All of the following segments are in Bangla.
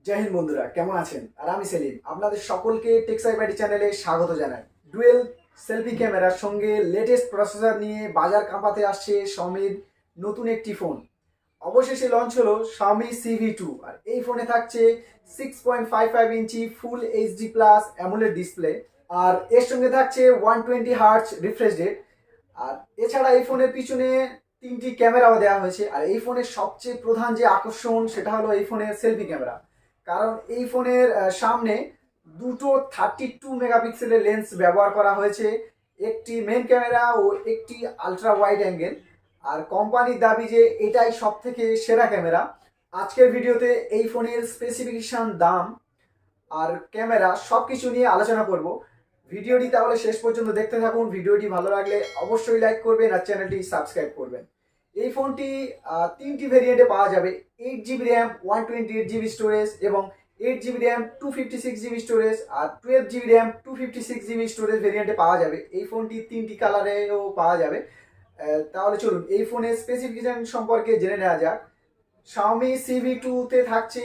জয় হিন্দ বন্ধুরা, কেমন আছেন? আর আমি সেলিম আপনাদের সকলকে টেকসাই বাড়ি চ্যানেলে স্বাগত জানাই। ডুয়েল সেলফি ক্যামেরার সঙ্গে লেটেস্ট প্রসেসর নিয়ে বাজার কাঁপাতে আসছে Xiaomiর নতুন একটি ফোন। অবশেষে লঞ্চ হলো Xiaomi Civi 2। আর এই ফোনে থাকছে 6.55 inch full HD plus AMOLED display. আর এর সঙ্গে থাকছে 120 হার্টজ রিফ্রেশ রেট। আর এছাড়া এই ফোনের পিছনে তিনটি ক্যামেরাও দেওয়া হয়েছে। আর এই ফোনের সবচেয়ে প্রধান যে আকর্ষণ সেটা হলো এই ফোনের সেলফি ক্যামেরা। কারণ এই ফোনের সামনে দুটো 32 মেগাপিক্সেলের লেন্স ব্যবহার করা হয়েছে, একটি মেন ক্যামেরা ও একটি আলট্রা ওয়াইড অ্যাঙ্গেল। আর কোম্পানির দাবি যে এটাই সব থেকে সেরা ক্যামেরা। আজকের ভিডিওতে এই ফোনের স্পেসিফিকেশন, দাম আর ক্যামেরা সব কিছু নিয়ে আলোচনা করব। ভিডিওটি তাহলে শেষ পর্যন্ত দেখতে থাকুন। ভিডিওটি ভালো লাগলে অবশ্যই লাইক করবেন আর চ্যানেলটি সাবস্ক্রাইব করবেন। এই ফোনটি তিনটি ভেরিয়েন্টে পাওয়া যাবে: 8 জিবি র্যাম, 128 জিবি স্টোরেজ এবং 8 জিবি র্যাম 256 জিবি স্টোরেজ। আর 12 জিবি র্যাম 256 জিবি স্টোরেজ ভেরিয়েন্টে পাওয়া যাবে। এই ফোনটি তিনটি কালারেও পাওয়া যাবে। তাহলে চলুন এই ফোনের স্পেসিফিকেশন সম্পর্কে জেনে নেওয়া যাক। Xiaomi Civi 2-তে থাকছে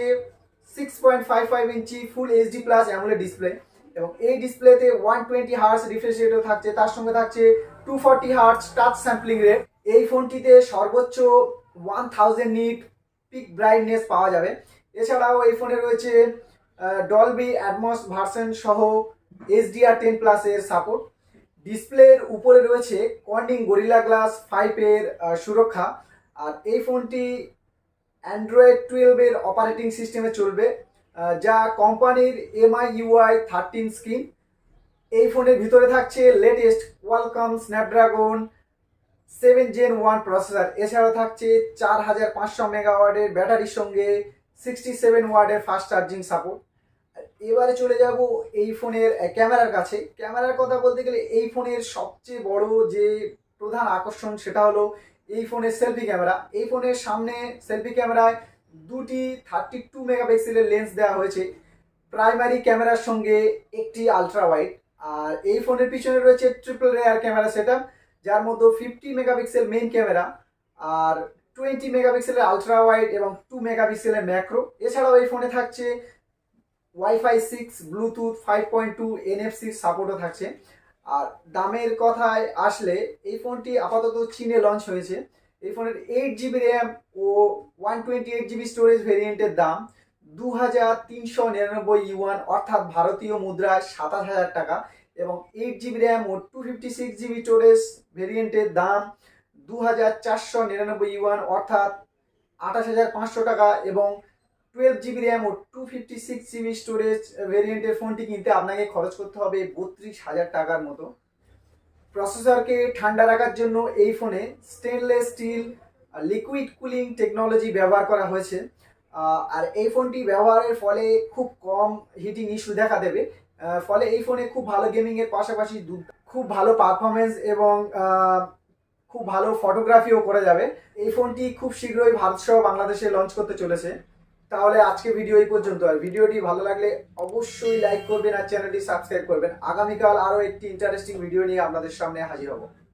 6.55 inch full HD plus AMOLED display এবং এই ডিসপ্লেতে 120 হার্টজ রিফ্রেশ রেটও থাকছে। তার সঙ্গে থাকছে 240 হার্টজ টাচ স্যাম্পলিং রেট। এই ফোনটিতে সর্বোচ্চ 1000 নিট পিক ব্রাইটনেস পাওয়া যাবে। এছাড়াও এই ফোনে রয়েছে ডলবি অ্যাটমস ভার্সন সহ HDR10+ এর সাপোর্ট। ডিসপ্লের উপরে রয়েছে কর্নিং গরিলা গ্লাস 5 এর সুরক্ষা। আর এই ফোনটি Android 12 এর অপারেটিং সিস্টেমে চলবে, যা কোম্পানির MIUI 13 স্ক্রিন। এই ফোনের ভিতরে থাকছে latest Qualcomm Snapdragon 7 Gen 1 processor. এছাড়াও থাকছে 4500 মেগাওয়াটের ব্যাটারির সঙ্গে 67 ওয়াটের ফাস্ট চার্জিং সাপোর্ট। এবারে চলে যাব এই ফোনের ক্যামেরার কাছে। ক্যামেরার কথা বলতে গেলে এই ফোনের সবচেয়ে বড় যে প্রধান আকর্ষণ সেটা হলো এই ফোনের সেলফি ক্যামেরা। এই ফোনের সামনে সেলফি ক্যামেরায় দুটি 32 মেগাপিক্সেলের লেন্স দেওয়া হয়েছে, প্রাইমারি ক্যামেরার সঙ্গে একটি আলট্রা ওয়াইড। আর এই ফোনের পিছনে রয়েছে ট্রিপল রেয়ার ক্যামেরা সেটআপ, যার মধ্যে 50 মেগাপিক্সেল মেইন ক্যামেরা আর 20 মেগাপিক্সেলের আলট্রা ওয়াইড এবং 2 মেগাপিক্সেলের ম্যাক্রো। এছাড়াও এই ফোনে থাকছে ওয়াইফাই 6, ব্লুটুথ 5.2, NFC সাপোর্টও থাকছে। আর দামের কথায় আসলে এই ফোনটি আপাতত চীনে লঞ্চ হয়েছে। এই ফোনের 8 জিবি র্যাম ও 128 জিবি স্টোরেজ ভেরিয়েন্টের দাম 2399 ইউয়ান, অর্থাৎ ভারতীয় মুদ্রায় 27000 টাকা। এবং 8 জিবি র্যাম ও 256 জিবি স্টোরেজ ভেরিয়েন্টের দাম 2499 ইউয়ান, অর্থাৎ 28500 টাকা। এবং 12 জিবি র্যাম ও 256 জিবি স্টোরেজ ভেরিয়েন্টের ফোনটি কিনতে আপনাকে খরচ করতে হবে 32,000 টাকার মতো। প্রসেসরকে ঠান্ডা রাখার জন্য এই ফোনে stainless steel liquid cooling technology ব্যবহার করা হয়েছে। আর এই ফোনটি ব্যবহারের ফলে খুব কম হিটিং ইস্যু দেখা দেবে। ফলে এই ফোনে খুব ভালো গেমিংয়ের পাশাপাশি খুব ভালো পারফরমেন্স এবং খুব ভালো ফটোগ্রাফিও করে যাবে। এই ফোনটি খুব শীঘ্রই ভারত সহ বাংলাদেশে লঞ্চ করতে চলেছে। তাহলে আজকে ভিডিও এই পর্যন্ত। আর ভিডিওটি ভালো লাগলে অবশ্যই লাইক করবেন আর চ্যানেলটি সাবস্ক্রাইব করবেন। আগামীকাল আরও একটি ইন্টারেস্টিং ভিডিও নিয়ে আপনাদের সামনে হাজির হব।